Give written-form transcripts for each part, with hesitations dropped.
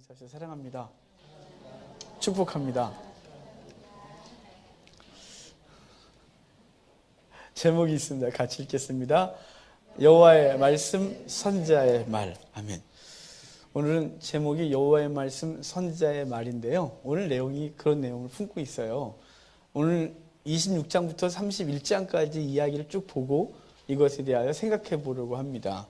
사실 사랑합니다. 축복합니다. 제목이 있습니다. 같이 읽겠습니다. 여호와의 말씀, 선지자의 말. 아멘. 오늘은 제목이 여호와의 말씀, 선지자의 말인데요. 오늘 내용이 그런 내용을 품고 있어요. 오늘 26장부터 31장까지 이야기를 쭉 보고 이것에 대하여 생각해 보려고 합니다.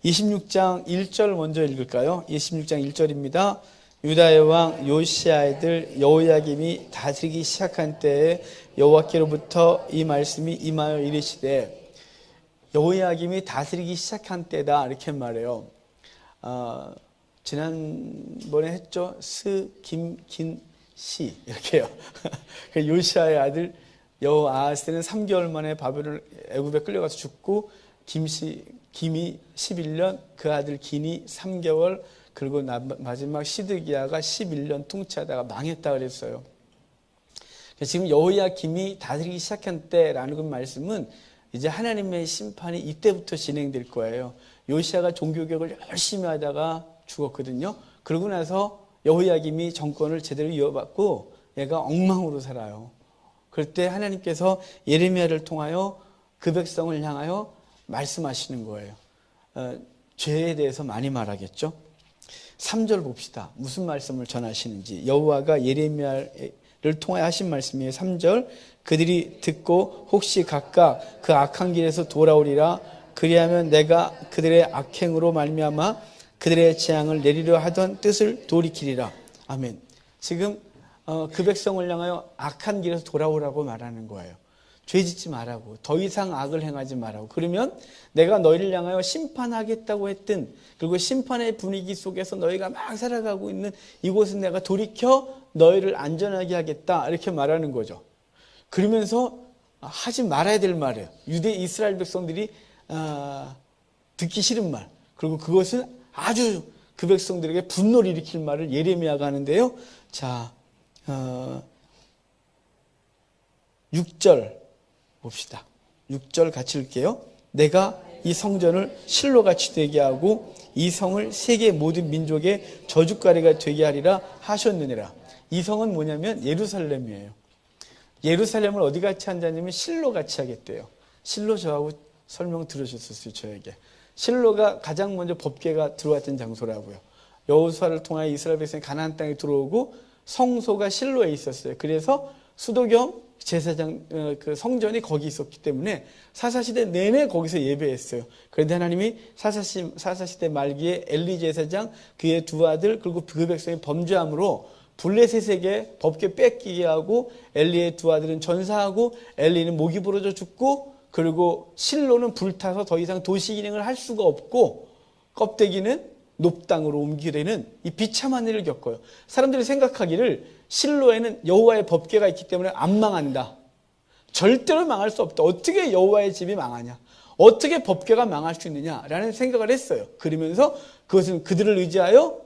26장 1절 먼저 읽을까요? 26장 1절입니다. 유다의 왕 요시야의 아들 여호야김이 다스리기 시작한 때에 여호와께로부터 이 말씀이 임하여 이르시되, 여호야김이 다스리기 시작한 때다 이렇게 말해요. 지난번에 했죠. 김, 시 이렇게요. 요시야의 아들 여호아하스는 3개월 만에 바벨론 애굽에 끌려가서 죽고, 김이 11년, 그 아들 긴이 3개월, 그리고 마지막 시드기야가 11년 통치하다가 망했다 그랬어요. 지금 여호야김이 다스리기 시작한 때라는 그 말씀은 이제 하나님의 심판이 이때부터 진행될 거예요. 요시야가 종교개혁을 열심히 하다가 죽었거든요. 그러고 나서 여호야김이 정권을 제대로 이어받고 얘가 엉망으로 살아요. 그럴 때 하나님께서 예레미야를 통하여 그 백성을 향하여 말씀하시는 거예요. 죄에 대해서 많이 말하겠죠. 3절 봅시다. 무슨 말씀을 전하시는지. 여호와가 예레미야를 통하여 하신 말씀이에요. 3절. 그들이 듣고 혹시 각각 그 악한 길에서 돌아오리라. 그리하면 내가 그들의 악행으로 말미암아 그들의 재앙을 내리려 하던 뜻을 돌이키리라. 아멘. 지금 그 백성을 향하여 악한 길에서 돌아오라고 말하는 거예요. 죄 짓지 말라고, 더 이상 악을 행하지 말라고. 그러면 내가 너희를 향하여 심판하겠다고 했던, 그리고 심판의 분위기 속에서 너희가 막 살아가고 있는 이곳은 내가 돌이켜 너희를 안전하게 하겠다 이렇게 말하는 거죠. 그러면서 하지 말아야 될 말이에요. 유대 이스라엘 백성들이 듣기 싫은 말, 그리고 그것은 아주 그 백성들에게 분노를 일으킬 말을 예레미야가 하는데요. 자, 6절 봅시다. 6절 같이 읽게요. 내가 이 성전을 실로같이 되게 하고 이 성을 세계 모든 민족의 저주거리가 되게 하리라 하셨느니라. 이 성은 뭐냐면 예루살렘이에요. 예루살렘을 어디같이 한다냐면 실로같이 하겠대요. 실로 저하고 설명 들으셨었어요. 저에게. 실로가 가장 먼저 법궤가 들어왔던 장소라고요. 여호수아를 통하여 이스라엘 백성이 가나안 땅에 들어오고 성소가 실로에 있었어요. 그래서 수도 겸 제사장 그 성전이 거기 있었기 때문에 사사시대 내내 거기서 예배했어요. 그런데 하나님이 사사시대 말기에 엘리 제사장, 그의 두 아들, 그리고 그 백성이 범죄함으로 블레셋에게 법궤 뺏기게 하고, 엘리의 두 아들은 전사하고 엘리는 목이 부러져 죽고, 그리고 실로는 불타서 더 이상 도시 기능을 할 수가 없고 껍데기는 높당으로 옮기게 되는 이 비참한 일을 겪어요. 사람들이 생각하기를 실로에는 여호와의 법궤가 있기 때문에 안 망한다. 절대로 망할 수 없다. 어떻게 여호와의 집이 망하냐? 어떻게 법궤가 망할 수 있느냐라는 생각을 했어요. 그러면서 그것을 의지하여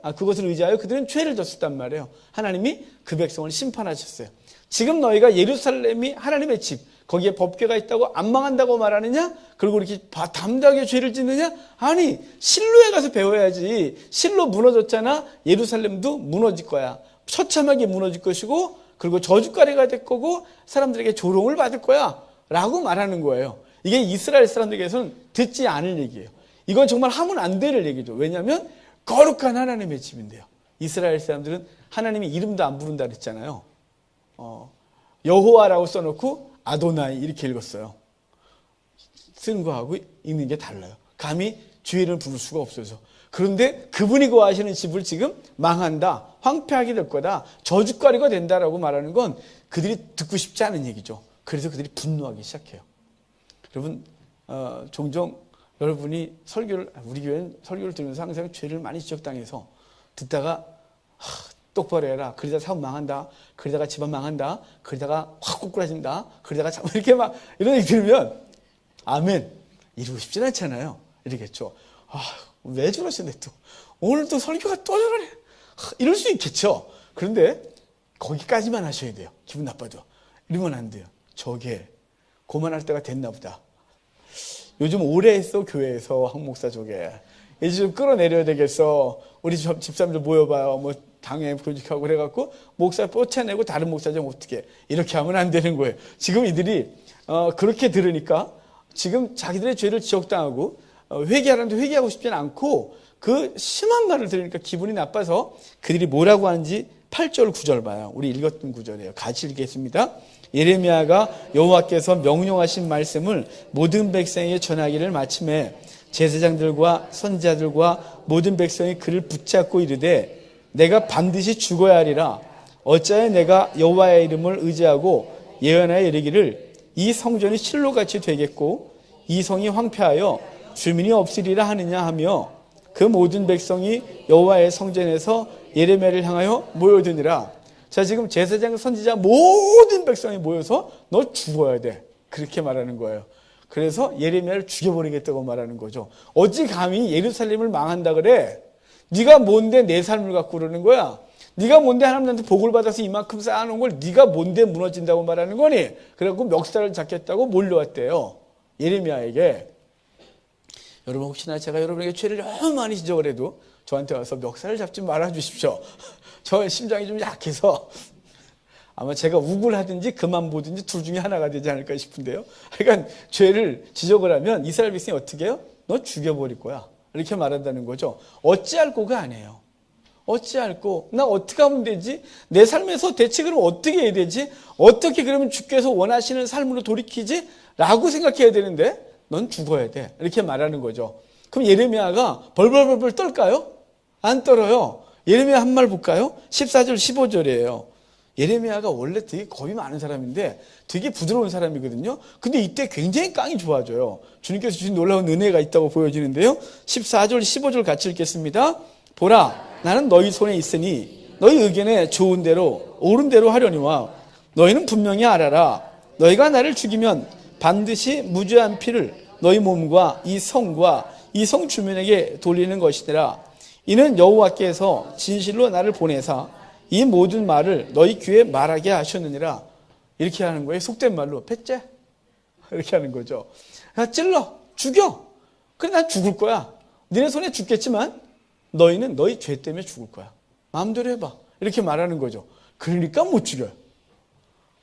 그들은 죄를 졌었단 말이에요. 하나님이 그 백성을 심판하셨어요. 지금 너희가 예루살렘이 하나님의 집, 거기에 법궤가 있다고 안 망한다고 말하느냐? 그리고 이렇게 담대하게 죄를 짓느냐? 아니, 실로에 가서 배워야지. 실로 무너졌잖아. 예루살렘도 무너질 거야. 처참하게 무너질 것이고, 그리고 저주거리가 될 거고, 사람들에게 조롱을 받을 거야 라고 말하는 거예요. 이게 이스라엘 사람들에게서는 듣지 않을 얘기예요. 이건 정말 하면 안 될 얘기죠. 왜냐하면 거룩한 하나님의 집인데요. 이스라엘 사람들은 하나님의 이름도 안 부른다 그랬잖아요. 여호와라고 써놓고 아도나이 이렇게 읽었어요. 쓰는 거하고 읽는 게 달라요. 감히 주의를 부를 수가 없어서. 그런데 그분이 거하시는 집을 지금 망한다, 황폐하게 될 거다, 저주거리가 된다라고 말하는 건 그들이 듣고 싶지 않은 얘기죠. 그래서 그들이 분노하기 시작해요. 여러분, 종종 여러분이 우리 교회는 설교를 들으면서 항상 죄를 많이 지적당해서 듣다가 똑바로 해라, 그러다가 사업 망한다, 그러다가 집안 망한다, 그러다가 확 꼬꾸라진다, 그러다가 참 이렇게 막 이런 얘기 들으면 아멘, 이러고 싶진 않잖아요. 이러겠죠. 왜 저러시네 또, 오늘 또 설교가 또 저러네, 이럴 수 있겠죠. 그런데 거기까지만 하셔야 돼요. 기분 나빠도 이러면 안 돼요. 저게 고만할 때가 됐나 보다. 요즘 오래 했어, 교회에서. 황 목사 저게 이제 좀 끌어내려야 되겠어. 우리 집사람들 모여봐요. 뭐 장애 조직하고 그래갖고 목사 쫓아내고 다른 목사 좀 어떻게 이렇게 하면 안 되는 거예요. 지금 이들이 그렇게 들으니까 지금 자기들의 죄를 지적당하고 회개하라는데 회개하고 싶지는 않고 그 심한 말을 들으니까 기분이 나빠서 그들이 뭐라고 하는지 8절 9절 봐요. 우리 읽었던 구절이에요. 같이 읽겠습니다. 예레미야가 여호와께서 명령하신 말씀을 모든 백성에게 전하기를 마침에 제사장들과 선지자들과 모든 백성이 그를 붙잡고 이르되 내가 반드시 죽어야 하리라. 어찌하여 내가 여호와의 이름을 의지하고 예언하여 이르기를 이 성전이 실로같이 되겠고 이 성이 황폐하여 주민이 없으리라 하느냐 하며 그 모든 백성이 여호와의 성전에서 예레미야를 향하여 모여드니라. 자, 지금 제사장, 선지자 모든 백성이 모여서 너 죽어야 돼. 그렇게 말하는 거예요. 그래서 예레미야를 죽여버리겠다고 말하는 거죠. 어찌 감히 예루살렘을 망한다 그래? 네가 뭔데 내 삶을 갖고 그러는 거야? 네가 뭔데 하나님한테 복을 받아서 이만큼 쌓아놓은 걸 네가 뭔데 무너진다고 말하는 거니? 그래갖고 멱살을 잡겠다고 몰려왔대요. 예레미야에게. 여러분 혹시나 제가 여러분에게 죄를 너무 많이 지적을 해도 저한테 와서 멱살을 잡지 말아 주십시오. 저 심장이 좀 약해서 아마 제가 욱을 하든지 그만 보든지 둘 중에 하나가 되지 않을까 싶은데요. 그러니까 죄를 지적을 하면 이스라엘 백성이 어떻게 해요? 너 죽여버릴 거야. 이렇게 말한다는 거죠. 어찌할꼬가 아니에요. 어찌할꼬? 나 어떻게 하면 되지? 내 삶에서 대체 그럼 어떻게 해야 되지? 어떻게 그러면 주께서 원하시는 삶으로 돌이키지? 라고 생각해야 되는데 넌 죽어야 돼. 이렇게 말하는 거죠. 그럼 예레미야가 벌벌벌벌 떨까요? 안 떨어요. 예레미야 한 말 볼까요? 14절 15절이에요. 예레미야가 원래 되게 겁이 많은 사람인데 되게 부드러운 사람이거든요. 근데 이때 굉장히 깡이 좋아져요. 주님께서 주신 놀라운 은혜가 있다고 보여지는데요. 14절 15절 같이 읽겠습니다. 보라, 나는 너희 손에 있으니 너희 의견에 좋은 대로 옳은 대로 하려니와 너희는 분명히 알아라. 너희가 나를 죽이면 반드시 무죄한 피를 너희 몸과 이 성과 이 성 주민에게 돌리는 것이더라. 이는 여호와께서 진실로 나를 보내사 이 모든 말을 너희 귀에 말하게 하셨느니라. 이렇게 하는 거예요. 속된 말로 패째 이렇게 하는 거죠. 야, 찔러 죽여. 그래 난 죽을 거야. 너네 손에 죽겠지만 너희는 너희 죄 때문에 죽을 거야. 마음대로 해봐. 이렇게 말하는 거죠. 그러니까 못 죽여요.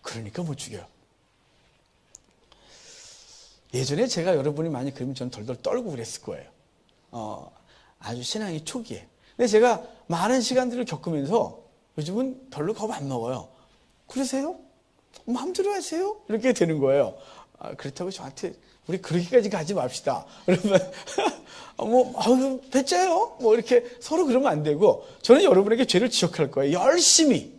그러니까 못 죽여요. 예전에 제가 여러분이 많이 그러면 저는 덜덜 떨고 그랬을 거예요. 아주 신앙이 초기에. 근데 제가 많은 시간들을 겪으면서 요즘은 별로 겁 안 먹어요. 그러세요? 마음대로 하세요? 이렇게 되는 거예요. 그렇다고 저한테 우리 그렇게까지 가지 맙시다. 그러면 배짜요? 이렇게 서로 그러면 안 되고 저는 여러분에게 죄를 지적할 거예요. 열심히,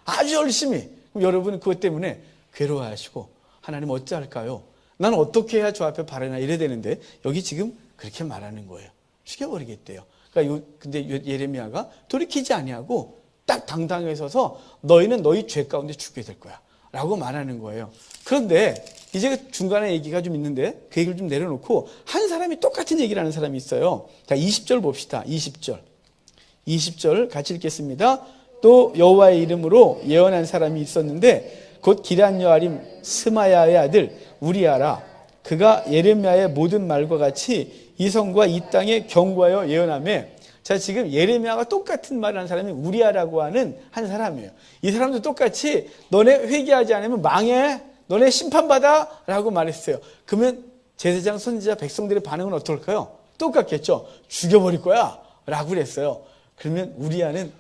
아주 열심히. 그럼 여러분은 그것 때문에 괴로워하시고 하나님 어찌할까요? 나는 어떻게 해야 저 앞에 바라나 이래야 되는데 여기 지금 그렇게 말하는 거예요. 죽여버리겠대요. 그러니까 근데 예레미야가 돌이키지 아니하고 딱 당당히 서서 너희는 너희 죄 가운데 죽게 될 거야 라고 말하는 거예요. 그런데 이제 중간에 얘기가 좀 있는데 그 얘기를 좀 내려놓고 한 사람이 똑같은 얘기를 하는 사람이 있어요. 자, 20절 봅시다. 20절 같이 읽겠습니다. 또 여호와의 이름으로 예언한 사람이 있었는데 곧 기럇 여아림 스마야의 아들 우리아라. 그가 예레미야의 모든 말과 같이 이 성과 이 땅에 경고하여 예언하며. 자, 지금 예레미야가 똑같은 말을 한 사람이 우리아라고 하는 한 사람이에요. 이 사람도 똑같이 너네 회개하지 않으면 망해. 너네 심판받아. 라고 말했어요. 그러면 제사장, 선지자, 백성들의 반응은 어떨까요? 똑같겠죠. 죽여버릴 거야. 라고 그랬어요. 그러면 우리아는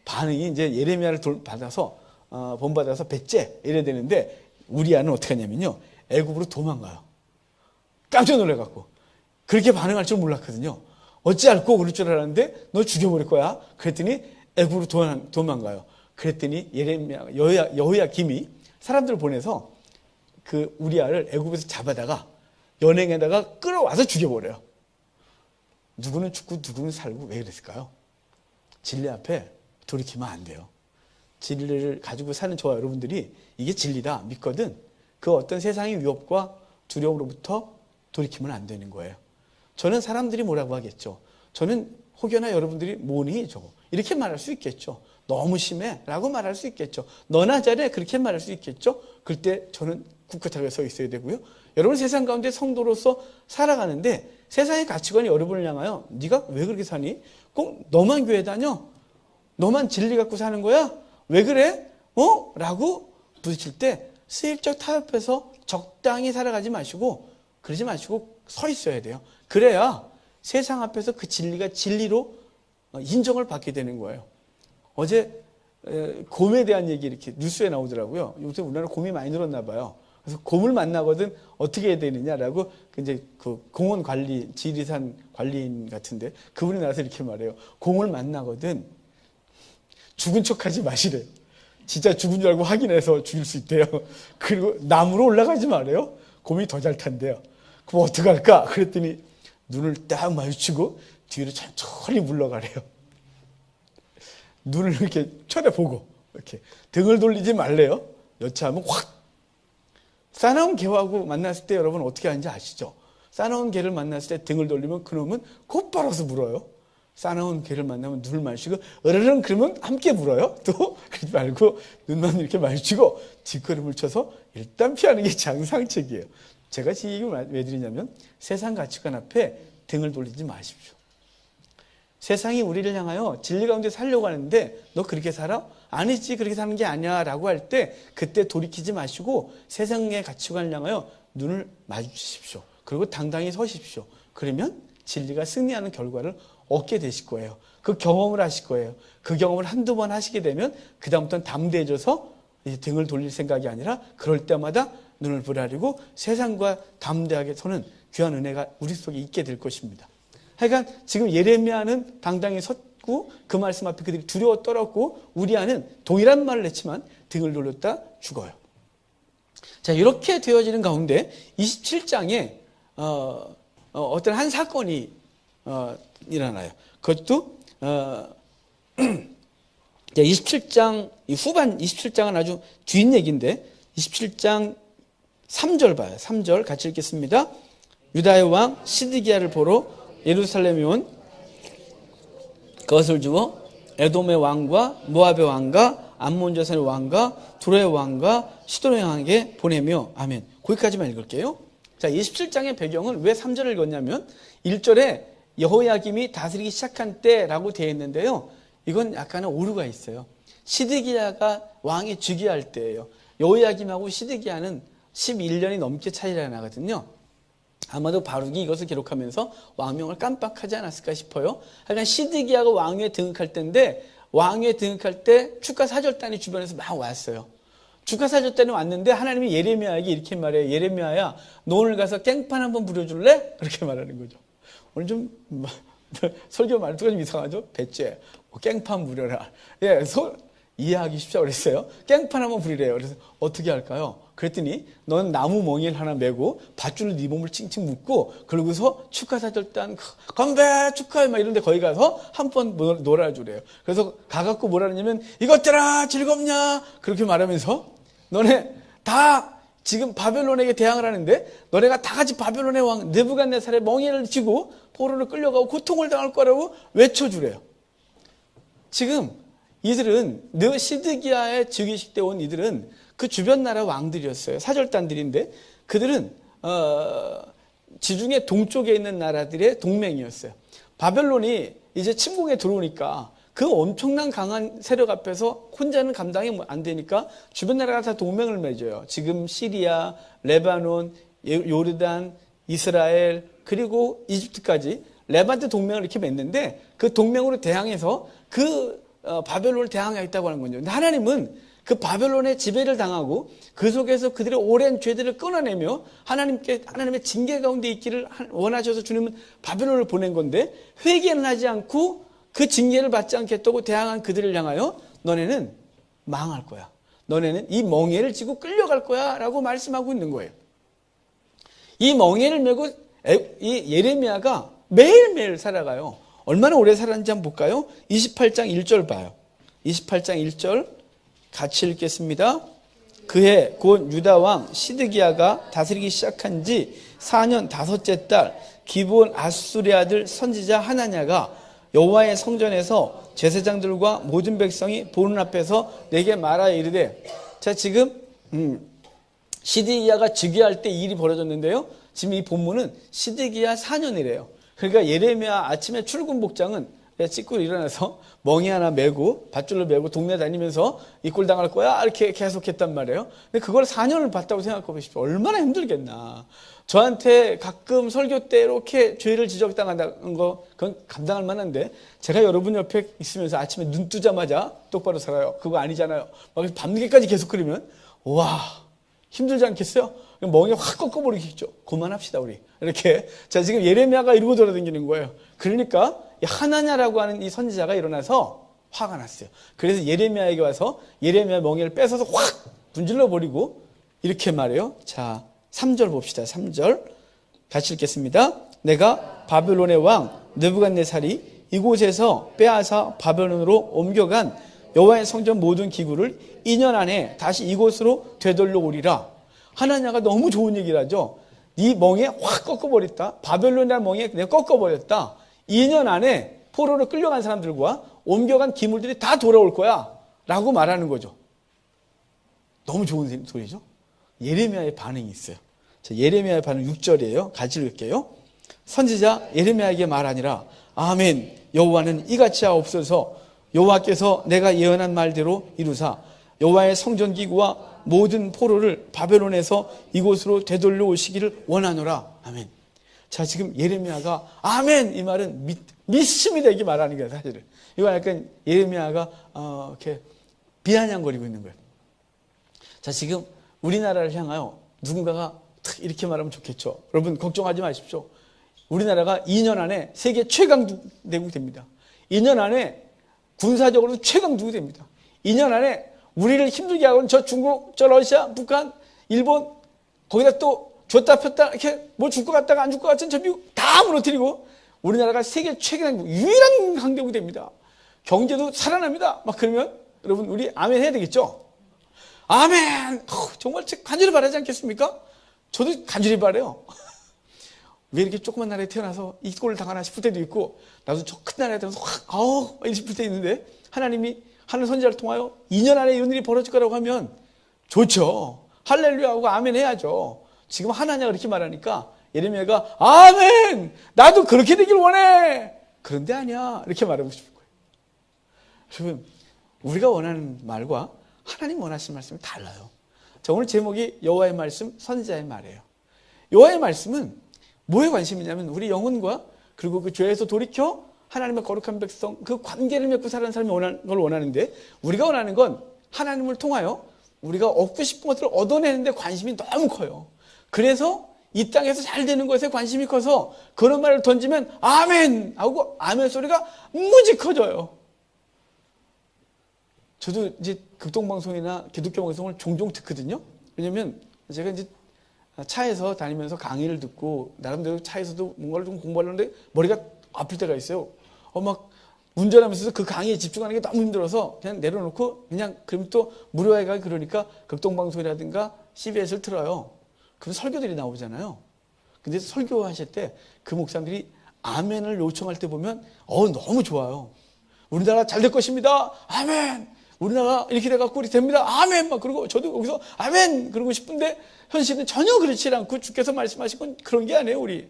반응이 이제 예레미야를 받아서 본받아서 배째 이래야 되는데 우리아는 어떻게 하냐면요. 애굽으로 도망가요. 깜짝 놀래갖고. 그렇게 반응할 줄 몰랐거든요. 어찌할꼬 그럴 줄 알았는데 너 죽여버릴 거야. 그랬더니 애굽으로 도망가요. 그랬더니 예레미야 여호야김이 사람들을 보내서 그 우리아를 애굽에서 잡아다가 연행에다가 끌어와서 죽여버려요. 누구는 죽고 누구는 살고 왜 그랬을까요? 진리 앞에 돌이키면 안 돼요. 진리를 가지고 사는 저와 여러분들이 이게 진리다 믿거든 그 어떤 세상의 위협과 두려움으로부터 돌이키면 안 되는 거예요. 저는 사람들이 뭐라고 하겠죠. 저는 혹여나 여러분들이 뭐니 저거 이렇게 말할 수 있겠죠. 너무 심해 라고 말할 수 있겠죠. 너나 잘해 그렇게 말할 수 있겠죠. 그때 저는 굳건하게 서 있어야 되고요. 여러분 세상 가운데 성도로서 살아가는데 세상의 가치관이 여러분을 향하여 네가 왜 그렇게 사니? 꼭 너만 교회 다녀? 너만 진리 갖고 사는 거야? 왜 그래? 라고 부딪힐 때 슬쩍 타협해서 적당히 살아가지 마시고 그러지 마시고 서 있어야 돼요. 그래야 세상 앞에서 그 진리가 진리로 인정을 받게 되는 거예요. 어제 곰에 대한 얘기 이렇게 뉴스에 나오더라고요. 요새 우리나라 곰이 많이 늘었나 봐요. 그래서 곰을 만나거든 어떻게 해야 되느냐라고 이제 그 공원 관리, 지리산 관리인 같은데 그분이 나와서 이렇게 말해요. 곰을 만나거든 죽은 척하지 마시래요. 진짜 죽은 줄 알고 확인해서 죽일 수 있대요. 그리고 나무로 올라가지 말아요. 곰이 더 잘 탄대요. 그럼 어떡할까? 그랬더니 눈을 딱 마주치고 뒤로 천천히 물러가래요. 눈을 이렇게 쳐다보고 이렇게 등을 돌리지 말래요. 여차하면 확. 싸나운 개하고 만났을 때 여러분 어떻게 하는지 아시죠? 싸나운 개를 만났을 때 등을 돌리면 그놈은 곧바로 와서 물어요. 싸나운 개를 만나면 눈을 마주치고 으르릉 그러면 함께 물어요. 또 그러지 말고 눈만 이렇게 마주치고 뒷걸음을 쳐서 일단 피하는 게 장상책이에요. 제가 이 얘기를 왜 드리냐면 세상 가치관 앞에 등을 돌리지 마십시오. 세상이 우리를 향하여 진리 가운데 살려고 하는데 너 그렇게 살아? 아니지 그렇게 사는 게 아니야 라고 할 때 그때 돌이키지 마시고 세상의 가치관을 향하여 눈을 마주치십시오. 그리고 당당히 서십시오. 그러면 진리가 승리하는 결과를 얻게 되실 거예요. 그 경험을 하실 거예요. 그 경험을 한두 번 하시게 되면 그 다음부터는 담대해져서 등을 돌릴 생각이 아니라 그럴 때마다 눈을 부라리고 세상과 담대하게 서는 귀한 은혜가 우리 속에 있게 될 것입니다. 하여간 지금 예레미야는 당당히 섰고 그 말씀 앞에 그들이 두려워 떨었고 우리아는 동일한 말을 했지만 등을 돌렸다 죽어요. 자, 이렇게 되어지는 가운데 27장에 어떤 한 사건이 일어나요. 그것도 27장 후반 27장은 아주 뒷얘기인데 27장 3절 봐요. 3절 같이 읽겠습니다. 유다의 왕 시드기야를 보러 예루살렘에 온 그것을 주어 에돔의 왕과 모압의 왕과 암몬 자손의 왕과 두로의 왕과 시돈의 왕에게 보내며 아멘. 거기까지만 읽을게요. 자, 27장의 배경은 왜 3절을 읽었냐면 1절에 여호야김이 다스리기 시작한 때라고 되어 있는데요. 이건 약간의 오류가 있어요. 시드기야가 왕이 즉위할 때예요. 여호야김하고 시드기야는 11년이 넘게 차이가 나거든요. 아마도 바룩이 이것을 기록하면서 왕명을 깜빡하지 않았을까 싶어요. 하여간 시드기야가 왕위에 등극할 때인데 왕위에 등극할 때 축하사절단이 주변에서 막 왔어요. 축하사절단이 왔는데 하나님이 예레미야에게 이렇게 말해요. 예레미야야, 너 오늘 가서 깽판 한번 부려줄래? 그렇게 말하는 거죠. 오늘 좀 설교 말투가 좀 이상하죠? 배째, 깽판 부려라. 예, 이해하기 쉽지 그랬어요. 깽판 한번 부리래요. 그래서 어떻게 할까요? 그랬더니 넌 나무 멍이를 하나 메고 밧줄로 네 몸을 칭칭 묶고 그러고서 축하사절단 건배 축하해 막 이런데 거기 가서 한번 놀아주래요. 그래서 가갖고 뭐라 하냐면 이것들아 즐겁냐 그렇게 말하면서 너네 다 지금 바벨론에게 대항을 하는데 너네가 다 같이 바벨론의 왕 느부갓네살의 멍에를 쥐고 포로로 끌려가고 고통을 당할 거라고 외쳐주래요. 지금 이들은 시드기야의 즉위식 때 온 이들은 그 주변 나라 왕들이었어요. 사절단들인데 그들은 지중해 동쪽에 있는 나라들의 동맹이었어요. 바벨론이 이제 침공에 들어오니까 그 엄청난 강한 세력 앞에서 혼자는 감당이 안 되니까 주변 나라가 다 동맹을 맺어요. 지금 시리아, 레바논, 요르단, 이스라엘 그리고 이집트까지 레반트 동맹을 이렇게 맺는데 그 동맹으로 대항해서 그 바벨론을 대항하겠다고 하는 거죠. 근데 하나님은 그 바벨론의 지배를 당하고 그 속에서 그들의 오랜 죄들을 끊어내며 하나님의 징계 가운데 있기를 원하셔서 주님은 바벨론을 보낸 건데 회개는 하지 않고 그 징계를 받지 않겠다고 대항한 그들을 향하여 너네는 망할 거야. 너네는 이 멍에를 지고 끌려갈 거야 라고 말씀하고 있는 거예요. 이 멍에를 메고 이 예레미야가 매일매일 살아가요. 얼마나 오래 살았는지 한번 볼까요? 28장 1절 봐요. 28장 1절 같이 읽겠습니다. 그해 곧 유다 왕 시드기야가 다스리기 시작한 지 4년 5째 달 기브온 아수리 아들 선지자 하나냐가 여호와의 성전에서 제사장들과 모든 백성이 보는 앞에서 내게 말하여 이르되 자 지금 시드기야가 즉위할 때 일이 벌어졌는데요. 지금 이 본문은 시드기야 4년이래요. 그러니까 예레미야 아침에 출근 복장은 찍고 일어나서 멍이 하나 메고 밧줄을 메고 동네 다니면서 이 꼴 당할 거야 이렇게 계속 했단 말이에요. 근데 그걸 4년을 봤다고 생각해 보십시오. 얼마나 힘들겠나. 저한테 가끔 설교 때 이렇게 죄를 지적당한다는 거 그건 감당할 만한데, 제가 여러분 옆에 있으면서 아침에 눈 뜨자마자 똑바로 살아요, 그거 아니잖아요. 막 밤늦게까지 계속 그러면 와, 힘들지 않겠어요? 멍이 확 꺾어버리겠죠. 그만합시다 우리. 이렇게. 자, 지금 예레미야가 이러고 돌아다니는 거예요. 그러니까 이 하나냐라고 하는 이 선지자가 일어나서 화가 났어요. 그래서 예레미야에게 와서 예레미야 멍에를 뺏어서 확 분질러 버리고 이렇게 말해요. 자, 3절 봅시다. 3절 같이 읽겠습니다. 내가 바벨론의 왕 느부갓네살이 이곳에서 빼앗아 바벨론으로 옮겨간 여호와의 성전 모든 기구를 2년 안에 다시 이곳으로 되돌려 오리라. 하나냐가 너무 좋은 얘기를 하죠. 네 멍에 확 꺾어버렸다. 바벨론이라는 멍에 그냥 꺾어버렸다. 2년 안에 포로로 끌려간 사람들과 옮겨간 기물들이 다 돌아올 거야 라고 말하는 거죠. 너무 좋은 소리죠. 예레미야의 반응이 있어요. 자, 예레미야의 반응 6절이에요. 같이 읽을게요. 선지자 예레미야에게 말하니라. 아멘. 여호와는 이같이 하옵소서. 여호와께서 내가 예언한 말대로 이루사 여호와의 성전 기구와 모든 포로를 바벨론에서 이곳으로 되돌려 오시기를 원하노라. 아멘. 자, 지금 예레미야가 아멘 이 말은 믿음이 되게 말하는 거예요. 사실은 이거 약간 예레미야가 이렇게 비아냥거리고 있는 거예요. 자, 지금 우리나라를 향하여 누군가가 이렇게 말하면 좋겠죠. 여러분 걱정하지 마십시오. 우리나라가 2년 안에 세계 최강대국이 됩니다. 2년 안에 군사적으로 최강국이 됩니다. 2년 안에 우리를 힘들게 하고는 저 중국, 저 러시아, 북한, 일본 거기다 또 줬다 폈다 이렇게 뭐 줄 것 같다가 안 줄 것 같은 저 미국 다 무너뜨리고 우리나라가 세계 최강국 유일한 강대국이 됩니다. 경제도 살아납니다. 막 그러면 여러분 우리 아멘 해야 되겠죠? 아멘. 정말 간절히 바라지 않겠습니까? 저도 간절히 바라요. 왜 이렇게 조그만 나라에 태어나서 이 꼴을 당하나 싶을 때도 있고, 나도 저 큰 나라에 태어나서 확 이렇게 싶을 때 있는데, 하나님이 하는 선지자를 통하여 2년 안에 이런 일이 벌어질 거라고 하면 좋죠. 할렐루야 하고 아멘 해야죠. 지금 하나냐 그렇게 말하니까 예레미야가 아멘! 나도 그렇게 되길 원해! 그런데 아니야. 이렇게 말하고 싶은 거예요. 여러분, 우리가 원하는 말과 하나님 원하시는 말씀이 달라요. 자, 오늘 제목이 여호와의 말씀, 선지자의 말이에요. 여호와의 말씀은 뭐에 관심이냐면 우리 영혼과 그리고 그 죄에서 돌이켜 하나님의 거룩한 백성 그 관계를 맺고 사는 사람이 원하는 걸 원하는데, 우리가 원하는 건 하나님을 통하여 우리가 얻고 싶은 것들을 얻어내는데 관심이 너무 커요. 그래서 이 땅에서 잘 되는 것에 관심이 커서 그런 말을 던지면 아멘 하고 아멘 소리가 무지 커져요. 저도 이제 극동방송이나 기독교 방송을 종종 듣거든요. 왜냐면 제가 이제 차에서 다니면서 강의를 듣고 나름대로 차에서도 뭔가를 좀 공부하려는데 머리가 아플 때가 있어요. 막 운전하면서 그 강의에 집중하는 게 너무 힘들어서 그냥 내려놓고 그냥 그럼 또 무료회가 그러니까 극동방송이라든가 CBS를 틀어요. 그럼 설교들이 나오잖아요. 근데 설교하실 때 그 목사님들이 아멘을 요청할 때 보면 너무 좋아요. 우리나라 잘 될 것입니다. 아멘. 우리나라 이렇게 돼갖고 우리 됩니다. 아멘. 막 그러고 저도 거기서 아멘 그러고 싶은데 현실은 전혀 그렇지 않고 주께서 말씀하신 건 그런 게 아니에요. 우리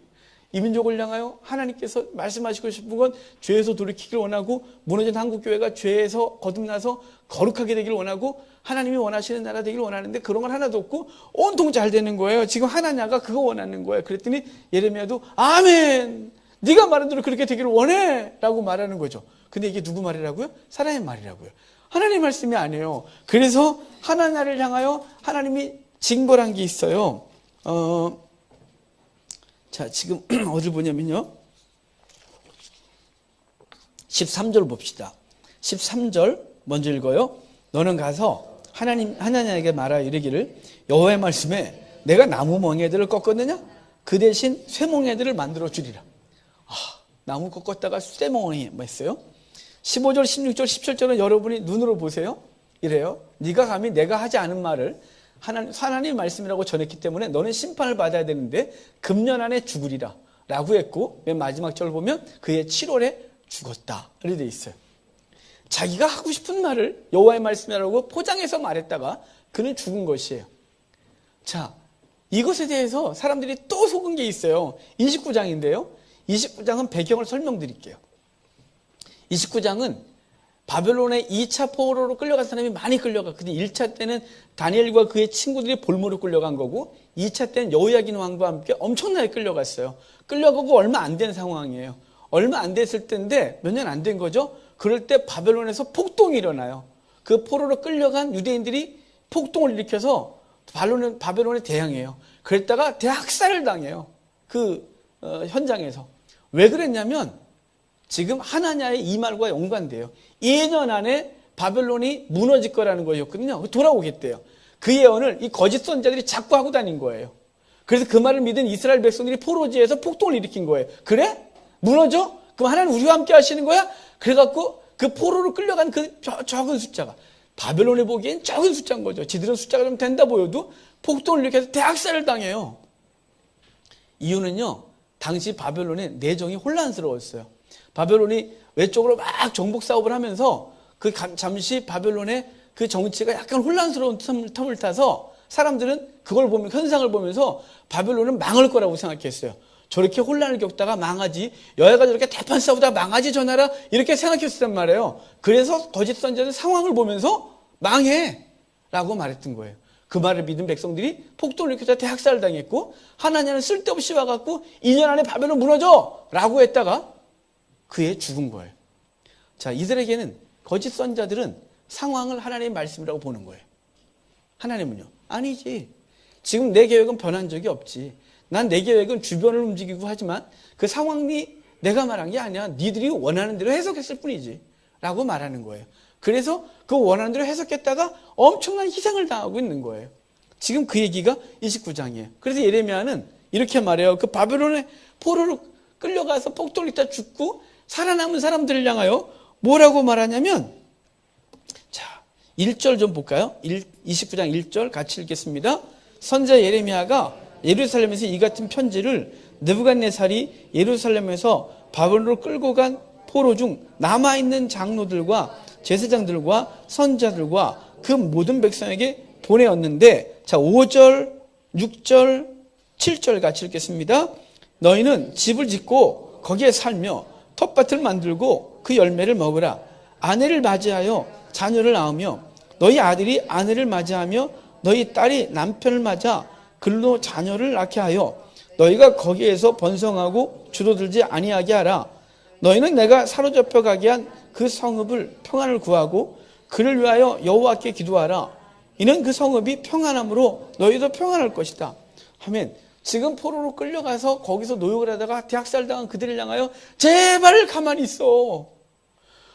이 민족을 향하여 하나님께서 말씀하시고 싶은 건 죄에서 돌이키길 원하고 무너진 한국교회가 죄에서 거듭나서 거룩하게 되길 원하고 하나님이 원하시는 나라 되길 원하는데 그런 건 하나도 없고 온통 잘 되는 거예요. 지금 하나냐가 그거 원하는 거예요. 그랬더니 예레미야도 아멘 네가 말한 대로 그렇게 되기를 원해 라고 말하는 거죠. 근데 이게 누구 말이라고요? 사람의 말이라고요. 하나님의 말씀이 아니에요. 그래서 하나냐를 향하여 하나님이 징벌한 게 있어요. 자, 지금 어딜 보냐면요. 13절 봅시다. 13절 먼저 읽어요. 너는 가서 하나님에게 말하여 이르기를 여호와의 말씀에 내가 나무 멍에들을 꺾었느냐? 그 대신 쇠멍에들을 만들어 주리라. 나무 꺾었다가 쇠멍에 했어요. 15절, 16절, 17절은 여러분이 눈으로 보세요. 이래요. 네가 감히 내가 하지 않은 말을 하나님 말씀이라고 전했기 때문에 너는 심판을 받아야 되는데 금년 안에 죽으리라 라고 했고, 맨 마지막 절을 보면 그의 7월에 죽었다 이렇게 돼 있어요. 자기가 하고 싶은 말을 여호와의 말씀이라고 포장해서 말했다가 그는 죽은 것이에요. 자, 이것에 대해서 사람들이 또 속은 게 있어요. 29장인데요 29장은 배경을 설명드릴게요. 29장은 바벨론의 2차 포로로 끌려간 사람이 많이 끌려가. 근데 1차 때는 다니엘과 그의 친구들이 볼모로 끌려간 거고 2차 때는 여호야긴 왕과 함께 엄청나게 끌려갔어요. 끌려가고 얼마 안 된 상황이에요. 얼마 안 됐을 때인데 몇 년 안 된 거죠. 그럴 때 바벨론에서 폭동이 일어나요. 그 포로로 끌려간 유대인들이 폭동을 일으켜서 바벨론에 대항해요. 그랬다가 대학살을 당해요. 그 현장에서. 왜 그랬냐면 지금 하나냐의 이 말과 연관돼요. 2년 안에 바벨론이 무너질 거라는 거였거든요. 돌아오겠대요. 그 예언을 이 거짓 선자들이 자꾸 하고 다닌 거예요. 그래서 그 말을 믿은 이스라엘 백성들이 포로지에서 폭동을 일으킨 거예요. 그래? 무너져? 그럼 하나님 우리와 함께 하시는 거야? 그래갖고 그 포로로 끌려간 그 적은 숫자가 바벨론이 보기엔 적은 숫자인 거죠. 지들은 숫자가 좀 된다 보여도 폭동을 일으켜서 대학살을 당해요. 이유는요, 당시 바벨론의 내정이 혼란스러웠어요. 바벨론이 외적으로 막 정복 사업을 하면서 그 잠시 바벨론의 그 정치가 약간 혼란스러운 텀을 타서 사람들은 그걸 보면, 현상을 보면서 바벨론은 망할 거라고 생각했어요. 저렇게 혼란을 겪다가 망하지, 여야가 저렇게 대판 싸우다가 망하지 저 나라, 이렇게 생각했단 말이에요. 그래서 거짓 선자는 상황을 보면서 망해 라고 말했던 거예요. 그 말을 믿은 백성들이 폭동을 일으켜서 대학살을 당했고, 하나님은 쓸데없이 와갖고 2년 안에 바벨론 무너져 라고 했다가 그애 죽은 거예요. 자, 이들에게는, 거짓 선자들은 상황을 하나님의 말씀이라고 보는 거예요. 하나님은요, 아니지, 지금 내 계획은 변한 적이 없지. 난 내 계획은 주변을 움직이고 하지만 그 상황이 내가 말한 게 아니야. 니들이 원하는 대로 해석했을 뿐이지 라고 말하는 거예요. 그래서 그 원하는 대로 해석했다가 엄청난 희생을 당하고 있는 거예요. 지금 그 얘기가 29장이에요. 그래서 예레미야는 이렇게 말해요. 그 바벨론의 포로로 끌려가서 폭동을 일으켜 죽고 살아남은 사람들을 향하여 뭐라고 말하냐면, 자, 1절 좀 볼까요? 29장 1절 같이 읽겠습니다. 선지자 예레미야가 예루살렘에서 이 같은 편지를 느부갓네살이 예루살렘에서 바벨론으로 끌고 간 포로 중 남아있는 장로들과 제사장들과 선지자들과 그 모든 백성에게 보내었는데, 자, 5절, 6절, 7절 같이 읽겠습니다. 너희는 집을 짓고 거기에 살며 텃밭을 만들고 그 열매를 먹으라. 아내를 맞이하여 자녀를 낳으며 너희 아들이 아내를 맞이하며 너희 딸이 남편을 맞아 글로 자녀를 낳게 하여 너희가 거기에서 번성하고 주도들지 아니하게 하라. 너희는 내가 사로잡혀 가게 한 그 성읍을 평안을 구하고 그를 위하여 여호와께 기도하라. 이는 그 성읍이 평안함으로 너희도 평안할 것이다. 하면 지금 포로로 끌려가서 거기서 노역을 하다가 대학살당한 그들을 향하여 제발 가만히 있어.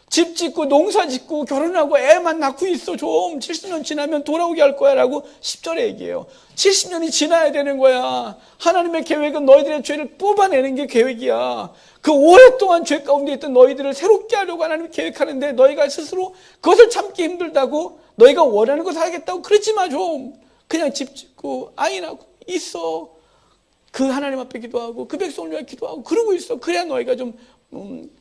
집 짓고 농사 짓고 결혼하고 애만 낳고 있어. 좀 70년 지나면 돌아오게 할 거야 라고 10절에 얘기해요. 70년이 지나야 되는 거야. 하나님의 계획은 너희들의 죄를 뽑아내는 게 계획이야. 그 오랫동안 죄 가운데 있던 너희들을 새롭게 하려고 하나님이 계획하는데 너희가 스스로 그것을 참기 힘들다고, 너희가 원하는 것을 하겠다고 그러지 마. 좀 그냥 집 짓고 아이 낳고 있어. 그 하나님 앞에 기도하고 그 백성을 위해 기도하고 그러고 있어. 그래야 너희가 좀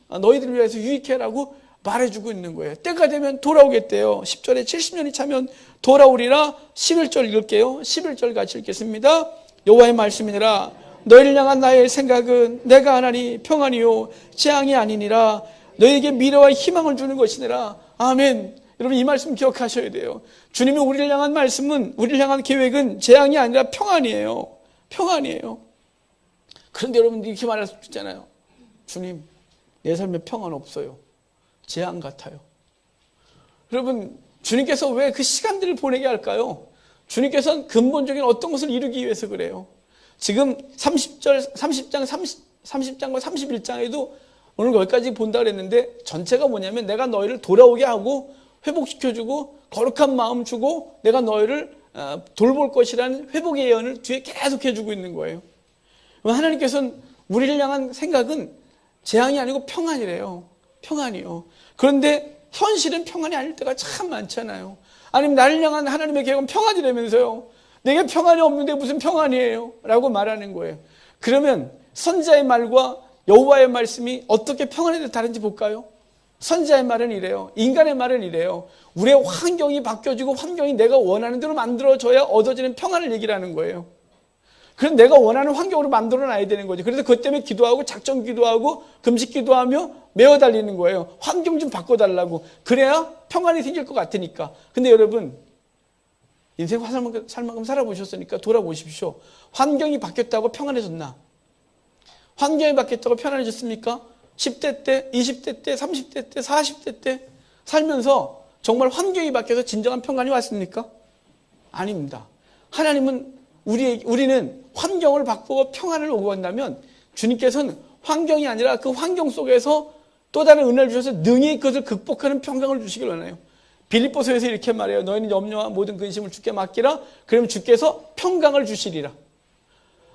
너희들을 위해서 유익해라고 말해주고 있는 거예요. 때가 되면 돌아오겠대요. 10절에 70년이 차면 돌아오리라. 11절 읽을게요. 11절 같이 읽겠습니다. 여호와의 말씀이니라. 너희를 향한 나의 생각은 내가 하나니 평안이요 재앙이 아니니라. 너희에게 미래와 희망을 주는 것이니라. 아멘. 여러분, 이 말씀 기억하셔야 돼요. 주님이 우리를 향한 말씀은, 우리를 향한 계획은 재앙이 아니라 평안이에요. 평안이에요. 그런데 여러분들이 이렇게 말할 수 있잖아요. 주님, 내 삶에 평안 없어요. 재앙 같아요. 여러분, 주님께서 왜 그 시간들을 보내게 할까요? 주님께서는 근본적인 어떤 것을 이루기 위해서 그래요. 지금 30장과 31장에도 오늘 여기까지 본다 그랬는데 전체가 뭐냐면 내가 너희를 돌아오게 하고 회복시켜주고 거룩한 마음 주고 내가 너희를 돌볼 것이라는 회복의 예언을 뒤에 계속 해주고 있는 거예요. 하나님께서는 우리를 향한 생각은 재앙이 아니고 평안이래요. 평안이요. 그런데 현실은 평안이 아닐 때가 참 많잖아요. 아니면 나를 향한 하나님의 계획은 평안이라면서요. 내게 평안이 없는데 무슨 평안이에요? 라고 말하는 거예요. 그러면 선지자의 말과 여호와의 말씀이 어떻게 평안에 다른지 볼까요? 선지자의 말은 이래요. 인간의 말은 이래요. 우리의 환경이 바뀌어지고 환경이 내가 원하는 대로 만들어져야 얻어지는 평안을 얘기를 하는 거예요. 그래서 내가 원하는 환경으로 만들어놔야 되는 거죠. 그래서 그것 때문에 기도하고 작정 기도하고 금식 기도하며 매어 달리는 거예요. 환경 좀 바꿔달라고. 그래야 평안이 생길 것 같으니까. 근데 여러분, 인생 살만큼 살아보셨으니까 돌아보십시오. 환경이 바뀌었다고 평안해졌나? 환경이 바뀌었다고 편안해졌습니까? 10대 때, 20대 때, 30대 때, 40대 때 살면서 정말 환경이 바뀌어서 진정한 평안이 왔습니까? 아닙니다. 하나님은 우리는 환경을 바꾸고 평안을 요구한다면 주님께서는 환경이 아니라 그 환경 속에서 또 다른 은혜를 주셔서 능히 그것을 극복하는 평강을 주시길 원해요. 빌립보서에서 이렇게 말해요. 너희는 염려와 모든 근심을 주께 맡기라. 그러면 주께서 평강을 주시리라.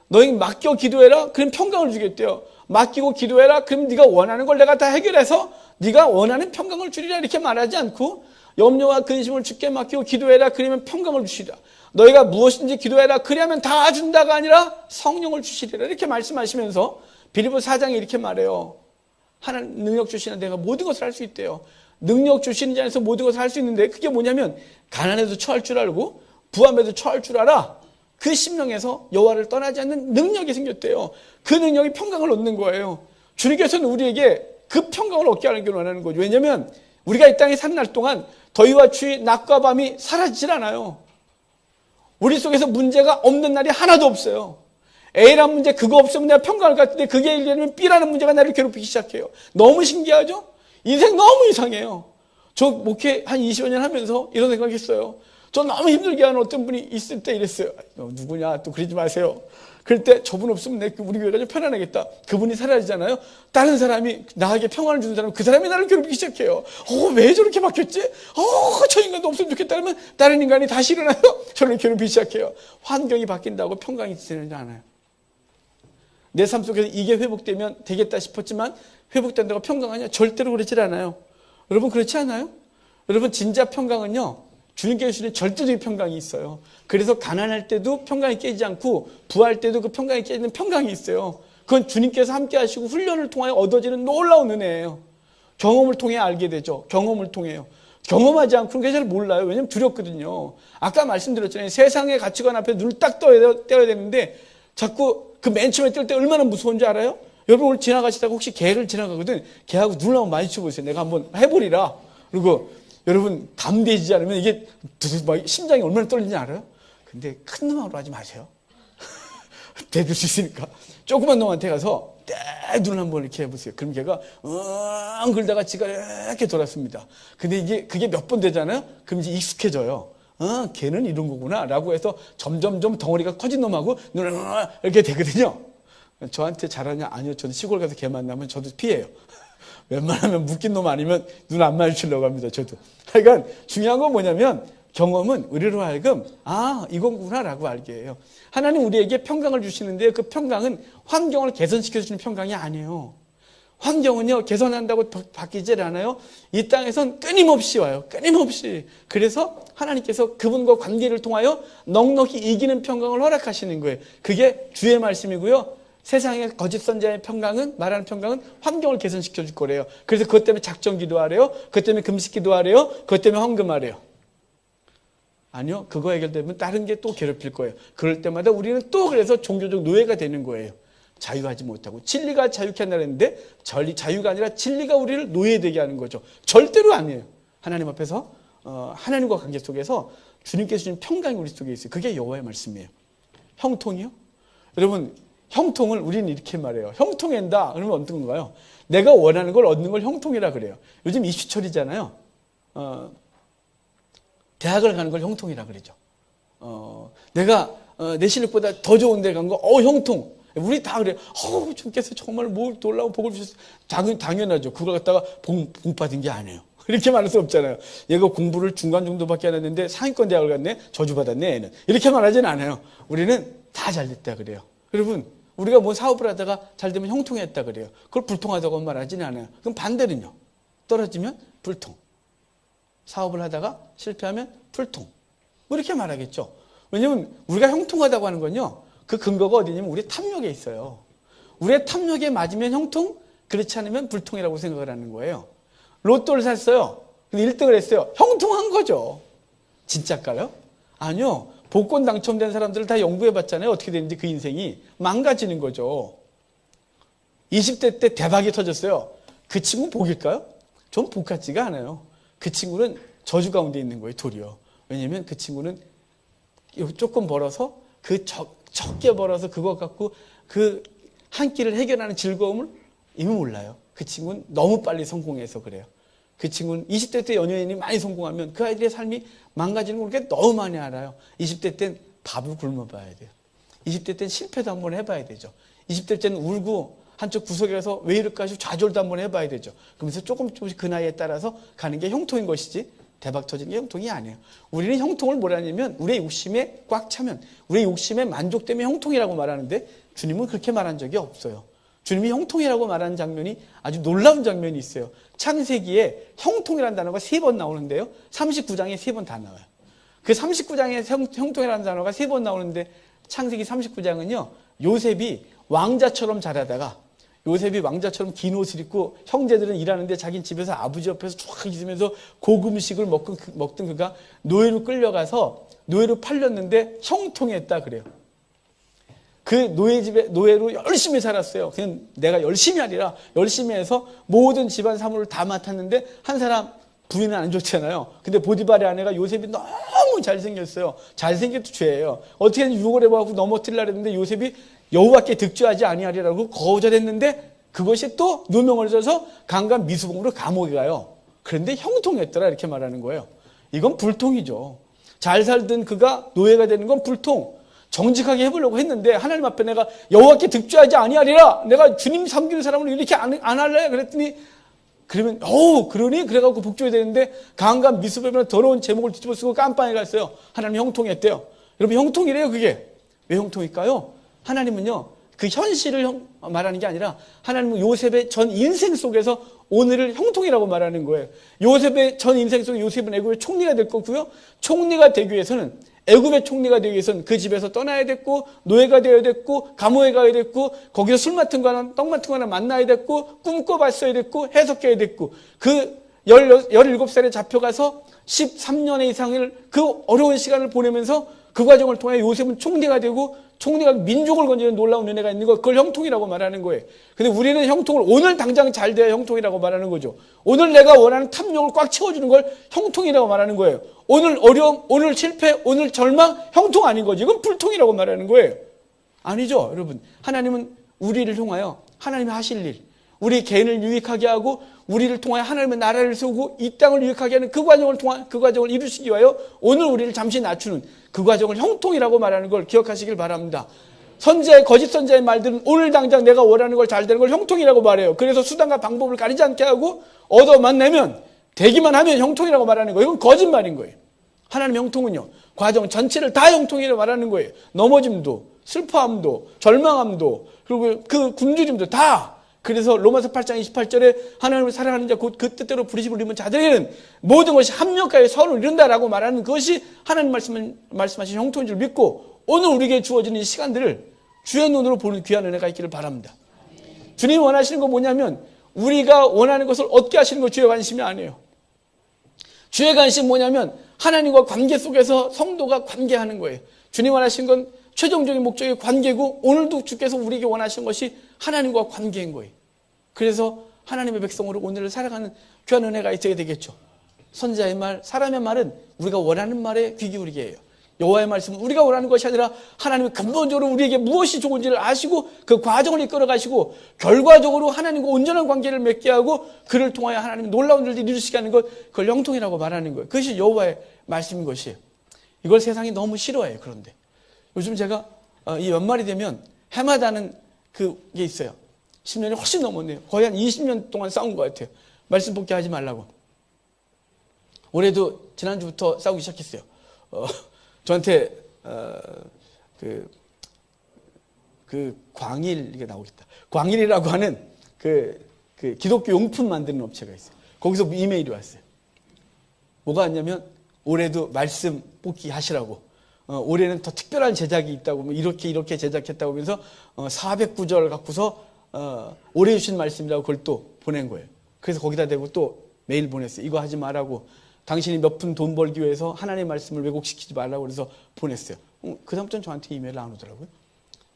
너희 맡겨 기도해라. 그럼 평강을 주겠대요. 맡기고 기도해라. 그럼 네가 원하는 걸 내가 다 해결해서 네가 원하는 평강을 주리라. 이렇게 말하지 않고 염려와 근심을 주께 맡기고 기도해라. 그러면 평강을 주시리라. 너희가 무엇인지 기도해라. 그러면 다 준다가 아니라 성령을 주시리라. 이렇게 말씀하시면서 빌립보서 4장에 이렇게 말해요. 하나님 능력 주시는 내가 모든 것을 할 수 있대요. 능력 주시는 자에서 모든 것을 할 수 있는데 그게 뭐냐면 가난해도 처할 줄 알고 부함에도 처할 줄 알아. 그 심령에서 여호와를 떠나지 않는 능력이 생겼대요. 그 능력이 평강을 얻는 거예요. 주님께서는 우리에게 그 평강을 얻게 하는 걸 원하는 거죠. 왜냐하면 우리가 이 땅에 사는 날 동안 더위와 추위, 낮과 밤이 사라지질 않아요. 우리 속에서 문제가 없는 날이 하나도 없어요. A라는 문제 그거 없으면 내가 평강을 갖는데 그게 일되면 B라는 문제가 나를 괴롭히기 시작해요. 너무 신기하죠? 인생 너무 이상해요. 저 목회 한 20여 년 하면서 이런 생각했어요. 저 너무 힘들게 하는 어떤 분이 있을 때 이랬어요. 누구냐 또 그러지 마세요. 그럴 때 저분 없으면 우리 교회가 좀 편안하겠다. 그분이 사라지잖아요. 다른 사람이 나에게 평안을 주는 사람, 그 사람이 나를 괴롭히기 시작해요. 왜 저렇게 바뀌었지? 저 인간도 없으면 좋겠다 그러면 다른 인간이 다시 일어나요. 저를 괴롭히기 시작해요. 환경이 바뀐다고 평강이 되지 않아요. 내 삶 속에서 이게 회복되면 되겠다 싶었지만 회복된다고 평강하냐? 절대로 그렇지 않아요. 여러분 그렇지 않아요? 여러분 진짜 평강은요. 주님께서 주시는 절대적인 평강이 있어요. 그래서 가난할 때도 평강이 깨지지 않고 부할 때도 그 평강이 깨지는 평강이 있어요. 그건 주님께서 함께 하시고 훈련을 통하여 얻어지는 놀라운 은혜예요. 경험을 통해 알게 되죠. 경험을 통해요. 경험하지 않고는 그게 잘 몰라요. 왜냐하면 두렵거든요. 아까 말씀드렸잖아요. 세상의 가치관 앞에 눈을 딱 떼어야 되는데 자꾸 그 맨 처음에 뜰 때 얼마나 무서운지 알아요? 여러분 오늘 지나가시다가 혹시 개를 지나가거든. 개하고 눈을 한번 마주쳐보세요. 내가 한번 해보리라. 그리고 여러분 감대해지지 않으면 이게 막 심장이 얼마나 떨리는지 알아요? 근데 큰 놈으로 하지 마세요. 대들 수 있으니까. 조그만 놈한테 가서 딱 눈을 한번 이렇게 해보세요. 그럼 걔가 그러다가 지가 이렇게 돌았습니다. 근데 그게 몇 번 되잖아요? 그럼 이제 익숙해져요. 걔는 이런 거구나 라고 해서 점점점 덩어리가 커진 놈하고 눈을 이렇게 되거든요. 저한테 잘하냐? 아니요. 저는 시골 가서 걔 만나면 저도 피해요. 웬만하면 묶인 놈 아니면 눈 안 마주치려고 합니다. 저도. 하여간 중요한 건 뭐냐면 경험은 우리로 하여금 이건구나 라고 알게 해요. 하나님 우리에게 평강을 주시는데 그 평강은 환경을 개선시켜주는 평강이 아니에요. 환경은요 개선한다고 바뀌질 않아요. 이 땅에선 끊임없이 와요. 끊임없이. 그래서 하나님께서 그분과 관계를 통하여 넉넉히 이기는 평강을 허락하시는 거예요. 그게 주의 말씀이고요. 세상의 거짓 선자의 평강은 말하는 평강은 환경을 개선시켜 줄 거래요. 그래서 그것 때문에 작정 기도하래요. 그것 때문에 금식 기도하래요. 그것 때문에 헌금하래요. 아니요. 그거 해결되면 다른 게 또 괴롭힐 거예요. 그럴 때마다 우리는 또 그래서 종교적 노예가 되는 거예요. 자유하지 못하고. 진리가 자유케 한다 했는데 자유가 아니라 진리가 우리를 노예되게 하는 거죠. 절대로 아니에요. 하나님 앞에서 하나님과 관계 속에서 주님께서 주신 평강이 우리 속에 있어요. 그게 여호와의 말씀이에요. 형통이요? 여러분 형통을 우리는 이렇게 말해요. 형통한다 그러면 어떤 건가요? 내가 원하는 걸 얻는 걸 형통이라 그래요. 요즘 이슈철이잖아요. 대학을 가는 걸 형통이라 그러죠. 내가 내 실력보다 더 좋은 데 간 거 형통. 우리 다 그래요. 주님께서 정말 뭘 놀라운 복을 주셨어요. 당연하죠. 그걸 갖다가 복 받은 게 아니에요. 이렇게 말할 수 없잖아요. 얘가 공부를 중간 정도밖에 안 했는데 상위권 대학을 갔네. 저주받았네 얘는. 이렇게 말하지는 않아요. 우리는 다 잘 됐다 그래요. 여러분 우리가 뭐 사업을 하다가 잘 되면 형통했다 그래요. 그걸 불통하다고 말하지는 않아요. 그럼 반대는요. 떨어지면 불통. 사업을 하다가 실패하면 불통. 뭐 이렇게 말하겠죠. 왜냐하면 우리가 형통하다고 하는 건요. 그 근거가 어디냐면 우리의 탐욕에 있어요. 우리의 탐욕에 맞으면 형통, 그렇지 않으면 불통이라고 생각을 하는 거예요. 로또를 샀어요. 근데 1등을 했어요. 형통한 거죠. 진짜일까요? 아니요. 복권 당첨된 사람들을 다 연구해봤잖아요. 어떻게 되는지 그 인생이 망가지는 거죠. 20대 때 대박이 터졌어요. 그 친구 복일까요? 전 복 같지가 않아요. 그 친구는 저주 가운데 있는 거예요, 도리어. 왜냐면 그 친구는 조금 벌어서 적게 벌어서 그거 갖고 그 한 끼를 해결하는 즐거움을 이미 몰라요. 그 친구는 너무 빨리 성공해서 그래요. 그 친구는 20대 때 연예인이 많이 성공하면 그 아이들의 삶이 망가지는 걸 너무 많이 알아요. 20대 땐 밥을 굶어봐야 돼요. 20대 땐 실패도 한번 해봐야 되죠. 20대 때는 울고 한쪽 구석에 가서 왜 이럴까 싶어 좌절도 한번 해봐야 되죠. 그러면서 조금씩 그 나이에 따라서 가는 게 형통인 것이지 대박 터지는 게 형통이 아니에요. 우리는 형통을 뭐라냐면 우리의 욕심에 꽉 차면, 우리의 욕심에 만족되면 형통이라고 말하는데 주님은 그렇게 말한 적이 없어요. 주님이 형통이라고 말하는 장면이 아주 놀라운 장면이 있어요. 창세기에 형통이라는 단어가 3번 나오는데요. 39장에 3번 다 나와요. 그 39장에 형통이라는 단어가 3번 나오는데 창세기 39장은요. 요셉이 왕자처럼 자라다가 요셉이 왕자처럼 긴 옷을 입고 형제들은 일하는데 자기는 집에서 아버지 옆에서 쫙 있으면서 고급 음식을 먹던 그가 노예로 끌려가서 노예로 팔렸는데 형통했다 그래요. 그 노예로 열심히 살았어요. 그냥 내가 열심히 하리라. 열심히 해서 모든 집안 사물을 다 맡았는데 한 사람 부인은 안 좋잖아요. 근데 보디발의 아내가 요셉이 너무 잘생겼어요. 잘생겨도 죄예요. 어떻게든 유혹을 해보고 넘어뜨리려고 했는데 요셉이 여호와께 득죄하지 아니하리라고 거절했는데 그것이 또 누명을 져서 강간 미수봉으로 감옥에 가요. 그런데 형통했더라 이렇게 말하는 거예요. 이건 불통이죠. 잘 살던 그가 노예가 되는 건 불통. 정직하게 해보려고 했는데 하나님 앞에 내가 여호와께 득죄하지 아니하리라. 내가 주님 섬기는 사람을 이렇게 안 할래? 그랬더니 그러면 그러니? 그래갖고 복종이 되는데 강간 미수봉이라는 더러운 제목을 뒤집어 쓰고 깜빵에 갔어요. 하나님 형통했대요. 여러분 형통이래요 그게. 왜 형통일까요? 하나님은요 그 현실을 말하는 게 아니라 하나님은 요셉의 전 인생 속에서 오늘을 형통이라고 말하는 거예요. 요셉의 전 인생 속에 요셉은 애굽의 총리가 될 거고요. 총리가 되기 위해서는 애굽의 총리가 되기 위해서는 그 집에서 떠나야 됐고 노예가 되어야 됐고 감옥에 가야 됐고 거기서 술 맡은 거나 떡 맡은 거나 만나야 됐고 꿈꿔봤어야 됐고 해석해야 됐고 그 17살에 잡혀가서 13년의 이상을 그 어려운 시간을 보내면서 그 과정을 통해 요셉은 총리가 되고 총리가 민족을 건지는 놀라운 은혜가 있는 거 그걸 형통이라고 말하는 거예요. 근데 우리는 형통을 오늘 당장 잘 돼야 형통이라고 말하는 거죠. 오늘 내가 원하는 탐욕을 꽉 채워주는 걸 형통이라고 말하는 거예요. 오늘 어려움, 오늘 실패, 오늘 절망 형통 아닌 거지. 이건 불통이라고 말하는 거예요. 아니죠 여러분. 하나님은 우리를 통하여 하나님이 하실 일, 우리 개인을 유익하게 하고 우리를 통하여 하나님의 나라를 세우고 이 땅을 유익하게 하는 그 과정을 이루시기 위하여 오늘 우리를 잠시 낮추는 그 과정을 형통이라고 말하는 걸 기억하시길 바랍니다. 거짓 선자의 말들은 오늘 당장 내가 원하는 걸 잘 되는 걸 형통이라고 말해요. 그래서 수단과 방법을 가리지 않게 하고 얻어만 내면 되기만 하면 형통이라고 말하는 거예요. 이건 거짓말인 거예요. 하나님 형통은요 과정 전체를 다 형통이라고 말하는 거예요. 넘어짐도 슬퍼함도 절망함도 그리고 그 굶주림도 다. 그래서 로마서 8장 28절에 하나님을 사랑하는 자 곧 그 뜻대로 부르심을 입은 자들에게는 모든 것이 합력하여 선을 이룬다라고 말하는 그것이 하나님 말씀하신 형통인 줄 믿고 오늘 우리에게 주어지는 이 시간들을 주의 눈으로 보는 귀한 은혜가 있기를 바랍니다. 주님이 원하시는 건 뭐냐면 우리가 원하는 것을 얻게 하시는 거 주의 관심이 아니에요. 주의 관심은 뭐냐면 하나님과 관계 속에서 성도가 관계하는 거예요. 주님 원하시는 건 최종적인 목적이 관계고 오늘도 주께서 우리에게 원하시는 것이 하나님과 관계인 거예요. 그래서 하나님의 백성으로 오늘을 살아가는 귀한 은혜가 있어야 되겠죠. 선지자의 말, 사람의 말은 우리가 원하는 말에 귀 기울이게 해요. 여호와의 말씀은 우리가 원하는 것이 아니라 하나님이 근본적으로 우리에게 무엇이 좋은지를 아시고 그 과정을 이끌어 가시고 결과적으로 하나님과 온전한 관계를 맺게 하고 그를 통하여 하나님이 놀라운 일들을 이루시게 하는 것, 그걸 형통이라고 말하는 거예요. 그것이 여호와의 말씀인 것이에요. 이걸 세상이 너무 싫어해요. 그런데 요즘 제가 이 연말이 되면 해마다 하는 그게 있어요. 10년이 훨씬 넘었네요. 거의 한 20년 동안 싸운 것 같아요. 말씀 복귀하지 말라고. 올해도 지난주부터 싸우기 시작했어요. 저한테 그 광일 이게 나오겠다. 광일이라고 하는 그 기독교 용품 만드는 업체가 있어요. 거기서 이메일이 왔어요. 뭐가 왔냐면 올해도 말씀 복귀하시라고. 올해는 더 특별한 제작이 있다고 뭐 이렇게 제작했다고 하면서 409절 갖고서 올해 주신 말씀이라고 그걸 또 보낸 거예요. 그래서 거기다 대고 또 메일 보냈어요. 이거 하지 말라고. 당신이 몇 푼 돈 벌기 위해서 하나님의 말씀을 왜곡시키지 말라고 그래서 보냈어요. 그 다음부터는 저한테 이메일 안 오더라고요.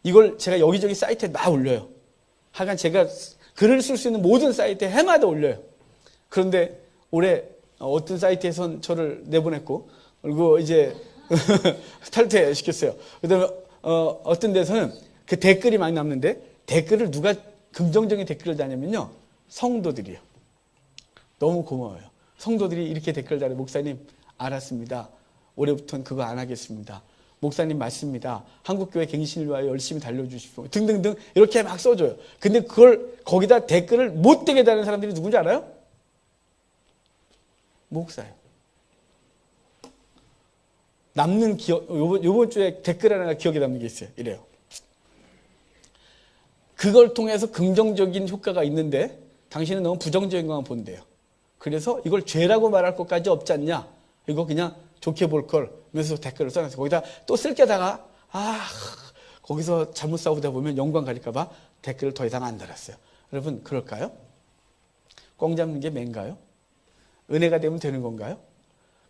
이걸 제가 여기저기 사이트에 다 올려요. 하여간 제가 글을 쓸 수 있는 모든 사이트에 해마다 올려요. 그런데 올해 어떤 사이트에선 저를 내보냈고, 그리고 이제 탈퇴시켰어요. 그 다음에 어떤 데서는 그 댓글이 많이 남는데, 댓글을 누가 긍정적인 댓글을 다냐면요, 성도들이요. 너무 고마워요. 성도들이 이렇게 댓글 달아요. 목사님, 알았습니다. 올해부터는 그거 안 하겠습니다. 목사님 맞습니다. 한국교회 갱신을 위하여 열심히 달려주십시오. 등등등 이렇게 막 써줘요. 근데 그걸 거기다 댓글을 못되게 다는 사람들이 누군지 알아요? 목사예요. 남는 기억, 요번 주에 댓글 하나가 기억에 남는 게 있어요. 이래요. 그걸 통해서 긍정적인 효과가 있는데 당신은 너무 부정적인 것만 본대요. 그래서 이걸 죄라고 말할 것까지 없지 않냐? 이거 그냥 좋게 볼 걸. 그래서 댓글을 써놨어요. 거기다 또 쓸 게다가 거기서 잘못 싸우다 보면 영광 가릴까봐 댓글을 더 이상 안 달았어요. 여러분 그럴까요? 꽁 잡는 게 맨가요? 은혜가 되면 되는 건가요?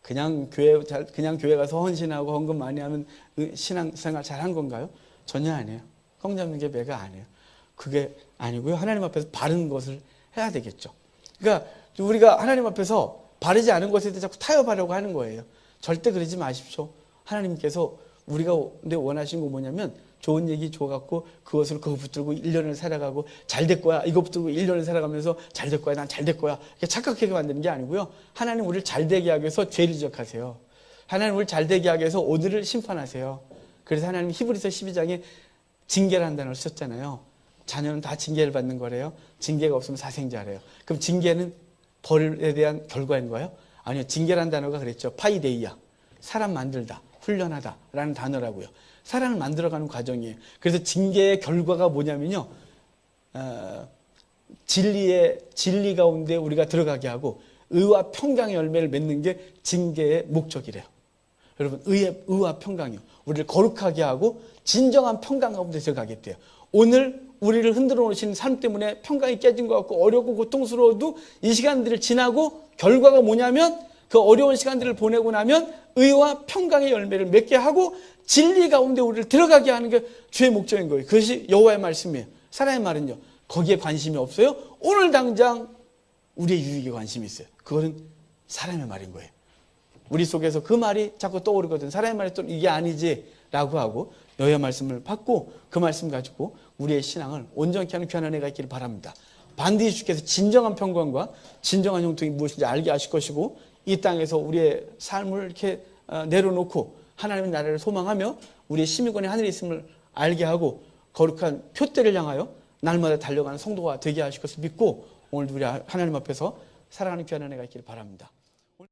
그냥 교회 가서 헌신하고 헌금 많이 하면 신앙생활 잘한 건가요? 전혀 아니에요. 꽁 잡는 게 매가 아니에요. 그게 아니고요. 하나님 앞에서 바른 것을 해야 되겠죠. 그러니까 우리가 하나님 앞에서 바르지 않은 것에 대해 자꾸 타협하려고 하는 거예요. 절대 그러지 마십시오. 하나님께서 우리가 원하신 거 뭐냐면 좋은 얘기 줘갖고 그것을 그거 붙들고 1년을 살아가고 잘 될 거야. 이거 붙들고 1년을 살아가면서 잘 될 거야. 난 잘 될 거야. 이렇게 착각하게 만드는 게 아니고요. 하나님 우리를 잘 되게 하기 위해서 죄를 지적하세요. 하나님 우리를 잘 되게 하기 위해서 오늘을 심판하세요. 그래서 하나님 히브리서 12장에 징계라는 단어를 썼잖아요. 자녀는 다 징계를 받는 거래요. 징계가 없으면 사생자래요. 그럼 징계는 벌에 대한 결과인 거예요? 아니요. 징계라는 단어가 그랬죠. 파이데이아. 사람 만들다, 훈련하다 라는 단어라고요. 사람을 만들어가는 과정이에요. 그래서 징계의 결과가 뭐냐면요. 진리 가운데 우리가 들어가게 하고 의와 평강의 열매를 맺는 게 징계의 목적이래요. 여러분 의와 평강이요. 우리를 거룩하게 하고 진정한 평강 가운데 들어가게 돼요. 오늘 우리를 흔들어 놓으신 삶 때문에 평강이 깨진 것 같고 어렵고 고통스러워도 이 시간들을 지나고 결과가 뭐냐면 그 어려운 시간들을 보내고 나면 의와 평강의 열매를 맺게 하고 진리 가운데 우리를 들어가게 하는 게 주의 목적인 거예요. 그것이 여호와의 말씀이에요. 사람의 말은요. 거기에 관심이 없어요. 오늘 당장 우리의 유익에 관심이 있어요. 그거는 사람의 말인 거예요. 우리 속에서 그 말이 자꾸 떠오르거든. 사람의 말이 또 이게 아니지 라고 하고 여호와의 말씀을 받고 그 말씀 가지고 우리의 신앙을 온전히 하는 귀한 은혜가 있기를 바랍니다. 반드시 주께서 진정한 평강과 진정한 형통이 무엇인지 알게 하실 것이고 이 땅에서 우리의 삶을 이렇게 내려놓고 하나님의 나라를 소망하며 우리의 시민권이 하늘에 있음을 알게 하고 거룩한 표대를 향하여 날마다 달려가는 성도가 되게 하실 것을 믿고 오늘도 우리 하나님 앞에서 살아가는 귀한 은혜가 있기를 바랍니다.